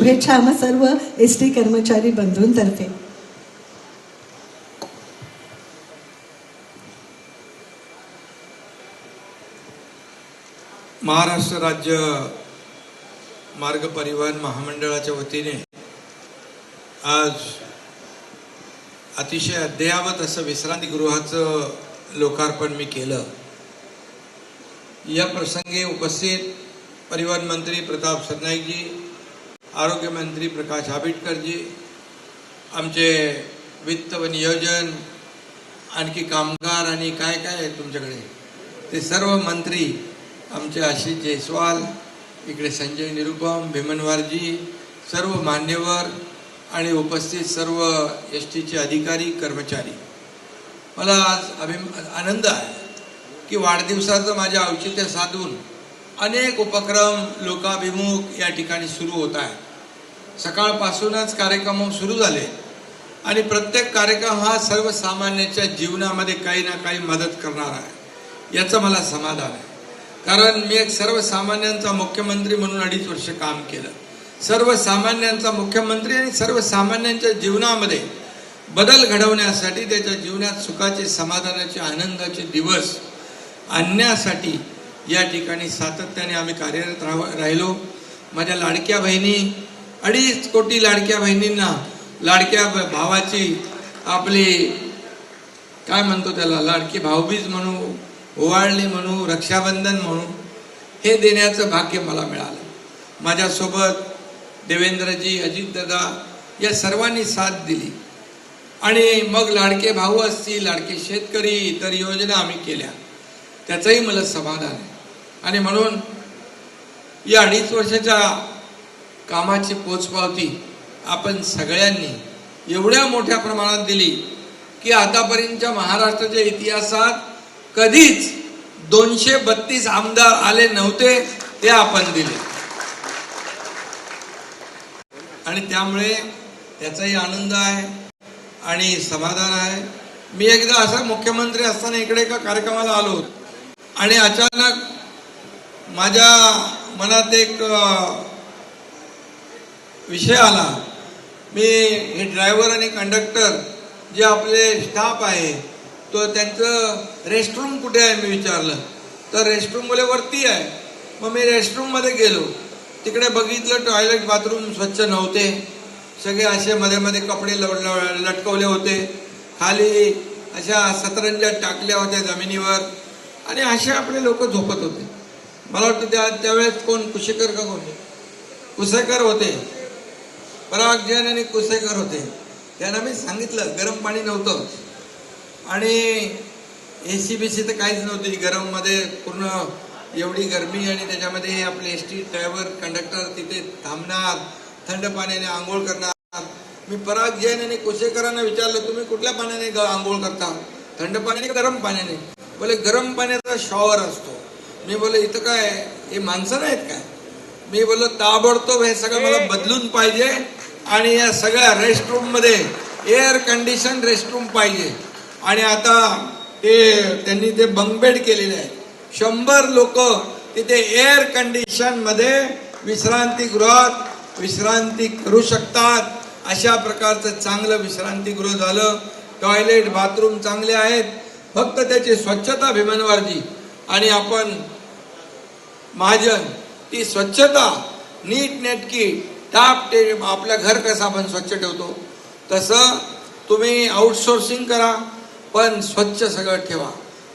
शुभेच्छा आम्हा सर्व एसटी कर्मचारी बंधूंतर्फे. महाराष्ट्र राज्य मार्ग परिवहन महामंडळाच्या वतीने आज अतिशय अद्ययावत असं विश्रांतीगृहाचं लोकार्पण मी केलं. या प्रसंगी उपस्थित परिवहन मंत्री प्रताप सरनाईकजी, आरोग्य मंत्री प्रकाश आंबेडकरजी, आमचे वित्त व नियोजन, आणखी कामगार आणि काय काय आहे तुमच्याकडे ते सर्व मंत्री, आमचे आशिष जयस्वाल, इकडे संजय निरुपम, भीमनवारजी, सर्व मान्यवर आणि उपस्थित सर्व एसटीचे अधिकारी कर्मचारी, मला आज आनंद आहे की वाढदिवसाचं माझ्या औचित्य साधून अनेक उपक्रम लोकाभिमुख या ठिकाणी सुरू होत आहे. सकाळपासूनच कार्यक्रम सुरू झाले आणि प्रत्येक कार्यक्रम हा सर्वसामान्यांच्या जीवनामध्ये काही ना काही मदत करणार आहे, याचं मला समाधान आहे. कारण मी एक सर्वसामान्यांचा मुख्यमंत्री म्हणून 2.5 वर्ष काम केलं. सर्वसामान्यांचा मुख्यमंत्री आणि सर्वसामान्यांच्या जीवनामध्ये बदल घडवण्यासाठी, त्याच्या जीवनात सुखाचे, समाधानाचे, आनंदाचे दिवस आणण्यासाठी या ठिकाणी सातत्याने आम्ही कार्यरत राहिलो. माझ्या लाडक्या बहिणी, 2.5 कोटी लाडक्या बहिणींना लाडक्या भावाची आपली काय म्हणतो त्याला, लाडकी भाऊबीज म्हणू, ओवाळणी म्हणू, रक्षाबंधन म्हणू, हे देण्याचं भाग्य मला मिळालं. माझ्यासोबत देवेंद्रजी, अजितदादा या सर्वांनी साथ दिली आणि मग लाडके भाऊ असतील, लाडके शेतकरी, इतर योजना आम्ही केल्या, त्याचंही मला समाधान आहे. आणि म्हणून या 2.5 वर्षाच्या कामाची पोचपावती आपण सगळ्यांनी एवढ्या मोठ्या प्रमाणात दिली की आतापर्यंतच्या महाराष्ट्राच्या इतिहासात कधीच 232 आमदार आले नव्हते, ते आपण दिले. आणि त्यामुळे त्याचाही आनंद आहे आणि समाधान आहे. मी एकदा असा मुख्यमंत्री असताना इकडे एका कार्यक्रमाला आलो होतो आणि अचानक माझ्या मनात एक विषय आला. मी हे ड्रायव्हर आणि कंडक्टर जे आपले स्टाफ आहे, तो त्यांचं रेस्टरूम कुठे आहे मी विचारलं, तर रेस्टरूम बोले वरती आहे. मग मी रेस्टरूममध्ये गेलो, तिकडे बघितलं टॉयलेट बाथरूम स्वच्छ नव्हते, सगळे असे मध्ये मध्ये कपडे लटकवले होते, खाली अशा सतरंज्या टाकल्या होत्या जमिनीवर आणि असे आपले लोक झोपत होते. मला वाटतं त्यावेळेस कोण कुशेकर का कोण, कुसेकर होते, पराग जैन आणि कुसेकर होते. त्यांना मी सांगितलं गरम पाणी नव्हतं आणि AC BC तर काहीच नव्हती, गरममध्ये पूर्ण एवढी गरमी आणि त्याच्यामध्ये हे आपले एसटी ड्रायव्हर कंडक्टर तिथे थांबणार, थंड पाण्याने आंघोळ करणार. मी पराग जैन आणि कुशेकरांना विचारलं, तुम्ही कुठल्या पाण्याने आंघोळ करता, थंड पाण्याने का गरम पाण्याने? बोले गरम पाण्याचा शॉवर असतो. मी बोले इथं काय हे माणसं नाहीत काय? मी बोललो ताबडतोब हे सगळं मला बदलून पाहिजे आणि या सगळ्या रेस्टरूम मध्ये एअर कंडिशन रेस्टरूम पाहिजे. आणि आता त्यांनी ते बंकबेड केलेले आहे, 100 लोक तिथे एअर कंडिशन मध्ये विश्रांतीगृहात विश्रांती करू शकतात. अशा प्रकारचं चांगलं विश्रांतीगृह झालं. टॉयलेट बाथरूम चांगले आहेत, फक्त त्याची स्वच्छता भीमनवारजी आणि आपण महाजन ती स्वच्छता नीट नेटकी टाप आपल्या घर कसं आपण स्वच्छ ठेवतो तसं तुम्ही आउटसोर्सिंग करा, पण स्वच्छ सगळं ठेवा.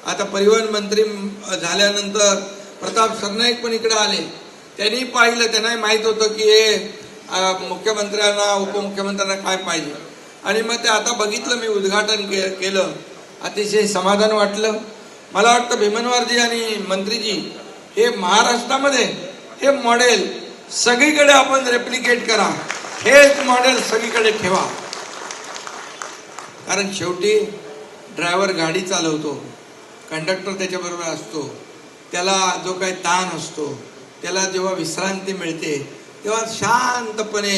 आता परिवहन मंत्री झाल्यानंतर प्रताप सरनाईक पण इकडे आले, त्यांनी पाहिलं, त्यांनाही माहीत होतं की हे मुख्यमंत्र्यांना उपमुख्यमंत्र्यांना काय पाहिजे. आणि मग ते आता बघितलं, मी उद्घाटन केलं, अतिशय समाधान वाटलं. मला वाटतं भीमनवारजी आणि मंत्रीजी हे महाराष्ट्रामध्ये हे मॉडेल सगळीकडे आपण रेप्लिकेट करा, हेच मॉडेल सगळीकडे ठेवा. कारण शेवटी ड्रायव्हर गाडी चालवतो, कंडक्टर त्याच्याबरोबर असतो, त्याला जो काही ताण असतो, त्याला जेव्हा विश्रांती मिळते तेव्हा शांतपणे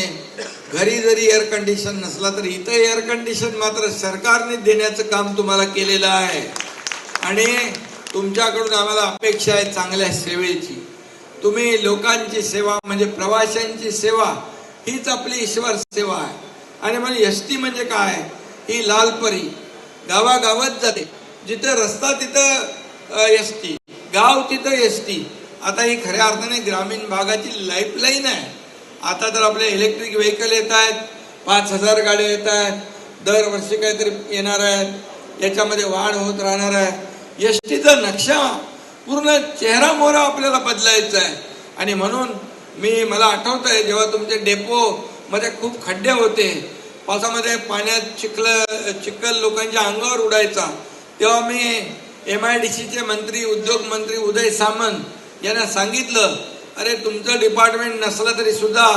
घरी जरी एअर कंडिशन नसला तरी इथं एअर कंडिशन मात्र सरकारने देण्याचं काम तुम्हाला केलेलं आहे. आणि तुमच्याकडून आम्हाला अपेक्षा आहे चांगल्या सेवेची. तुम्ही लोकांची सेवा म्हणजे प्रवाशांची सेवा हीच आपली ईश्वर सेवा आहे. आणि म्हणून एस टी म्हणजे काय, ही लालपरी गावागावात जाते. जिथं रस्ता तिथं एस टी, गाव तिथं एस टी. आता ही खऱ्या अर्थाने ग्रामीण भागाची लाईफलाईन आहे. आता तर आपले इलेक्ट्रिक व्हेकल येत आहेत, 5,000 गाड्या येत आहेत, दरवर्षी काहीतरी येणार आहेत, याच्यामध्ये वाढ होत राहणार आहे. एस टीचा नक्षा पूर्ण चेहरा मोहरा आपल्याला बदलायचा आहे. आणि म्हणून मला आठवत आहे, जेव्हा तुमचे डेपो मध्ये खूप खड्डे होते, पावसामध्ये पाण्यात चिखल लोकांच्या अंगावर उडायचा, तेव्हा मी MIDCचे मंत्री, उद्योग मंत्री उदय सामंत यांना सांगितलं, अरे तुमचं डिपार्टमेंट नसलं तरी सुद्धा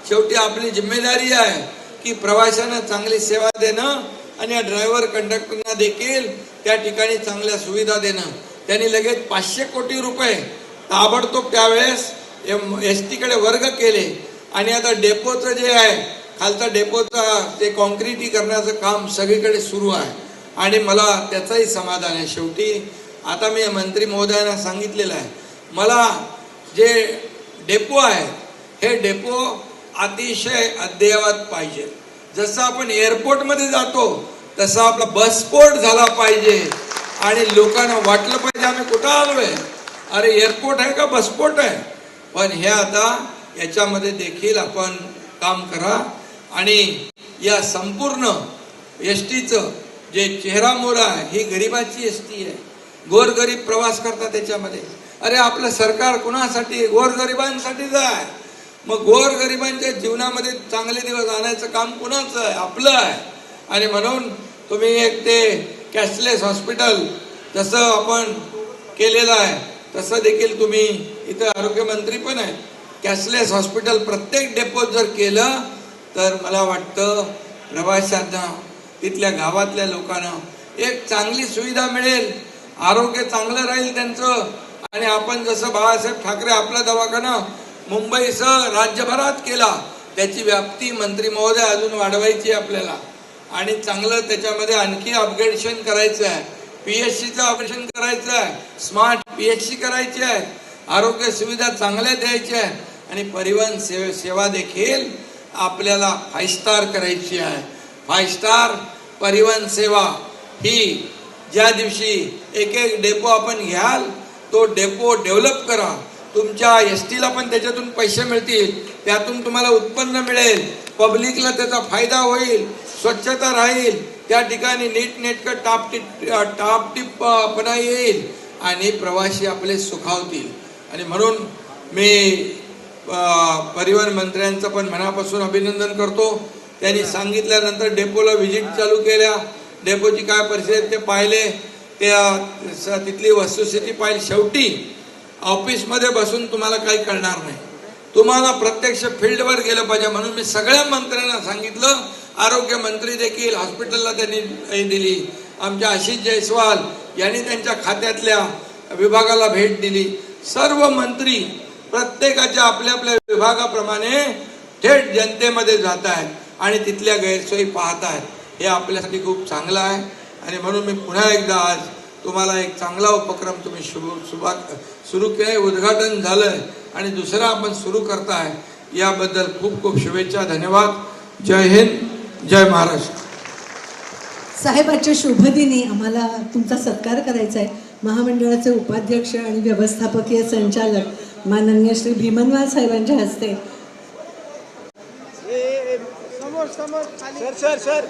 शेवटी आपली जिम्मेदारी आहे की प्रवाशांना चांगली सेवा देणं आणि या ड्रायव्हर कंडक्टरना देखील त्या ठिकाणी चांगल्या सुविधा देणं. त्यांनी लगेच 500 कोटी रुपये ताबडतोब त्यावेळेस एस टीकडे वर्ग केले. आणि आता डेपोचं जे आहे, खालचा डेपोचा ते कॉन्क्रिटीकरणाचं काम सगळीकडे सुरू आहे. आणि मला त्याचंही समाधान आहे. शेवटी आता मी मंत्री महोदयांना सांगितलेलं आहे, मला जे डेपो आहे हे डेपो अतिशय अद्ययावत पाहिजे. जसं आपण एअरपोर्टमध्ये जातो तसा आपला बसपोर्ट झाला पाहिजे आणि लोकांना वाटलं पाहिजे आम्ही कुठं आलोय, अरे एअरपोर्ट आहे का बसपोर्ट आहे. पण हे आता याच्यामध्ये देखील आपण काम करा. आणि या संपूर्ण एस टीचं जे चेहरा मोहरा आहे, ही गरिबाची एस टी आहे. गोरगरीब प्रवास करतात त्याच्यामध्ये. अरे आपलं सरकार कुणासाठी, गोरगरिबांसाठीच आहे. मग गोरगरिबांच्या जीवनामध्ये चांगले दिवस आणायचं काम कुणाचं आहे, आपलं आहे. आणि म्हणून तुम्ही एक ते कॅशलेस हॉस्पिटल जसं आपण केलेलं आहे तसं देखील तुम्ही इथं आरोग्यमंत्री पण आहेत, कॅशलेस हॉस्पिटल प्रत्येक डेपोत जर केलं तर मला वाटतं प्रवाशांना, तिथल्या गावातल्या लोकांना एक चांगली सुविधा मिळेल, आरोग्य चांगलं राहील त्यांचं. आणि आपण जसं बाळासाहेब ठाकरे आपला दवाखाना मुंबईसह राज्यभरात केला, त्याची व्याप्ती मंत्री महोदय अजून वाढवायची आपल्याला. आणि चांगलं त्याच्यामध्ये आणखी अपग्रेडेशन करायचं आहे, PHCचं ऑपरेशन करायचं आहे, स्मार्ट PHC करायची आहे, आरोग्य सुविधा चांगल्या द्यायच्या आहे. आणि परिवहन सेवा देखील आपल्याला 5 स्टार करायची आहे. 5 स्टार परिवहन सेवा ही ज्या दिवशी एक डेपो आपण घ्याल, तो डेपो डेव्हलप करा. तुमच्या एस टीला पण त्याच्यातून पैसे मिळतील, त्यातून तुम्हाला उत्पन्न मिळेल, पब्लिकला त्याचा फायदा होईल, स्वच्छता राहील, त्या ठिकाणी नीटनेटकं टापटीपपणा येईल आणि प्रवासी आपले सुखावतील. आणि म्हणून मी परिवहन मंत्र्यांचं पण मनापासून अभिनंदन करतो. त्यांनी सांगितल्यानंतर डेपोला व्हिजिट चालू केल्या, डेपोची काय परिस्थिती ते पाहिले, त्या तिथली वस्तुस्थिती पाहिली. शेवटी ऑफिसमध्ये बसून तुम्हाला काही कळणार नाही, तुम्हाला प्रत्यक्ष फील्डवर गेलं पाहिजे. म्हणून मी सगळ्या मंत्र्यांना सांगितलं, आरोग्य मंत्री देखील हॉस्पिटलला त्यांनी दिली, आमच्या आशिष जयस्वाल यांनी त्यांच्या खात्यातल्या विभागाला भेट दिली. सर्व मंत्री प्रत्येकाच्या आपल्या आपल्या विभागाप्रमाणे थेट जनतेमध्ये जात आहेत आणि तिथल्या गैरसोयी पाहत आहेत. हे आपल्यासाठी खूप चांगलं आहे. आणि म्हणून मी पुन्हा एकदा आज तुम्हाला एक चांगला उपक्रम तुम्ही सुरू केलाय, उद्घाटन झालंय आणि दुसरा आपण सुरू करताय, याबद्दल खूप खूप शुभेच्छा. धन्यवाद. जय हिंद, जय महाराष्ट्र. साहेब, आजच्या शुभदिनी आम्हाला तुमचा सत्कार करायचा आहे. महामंडळाचे उपाध्यक्ष आणि व्यवस्थापकीय संचालक माननीय श्री भीमनवार साहेबांच्या हस्ते समोर सर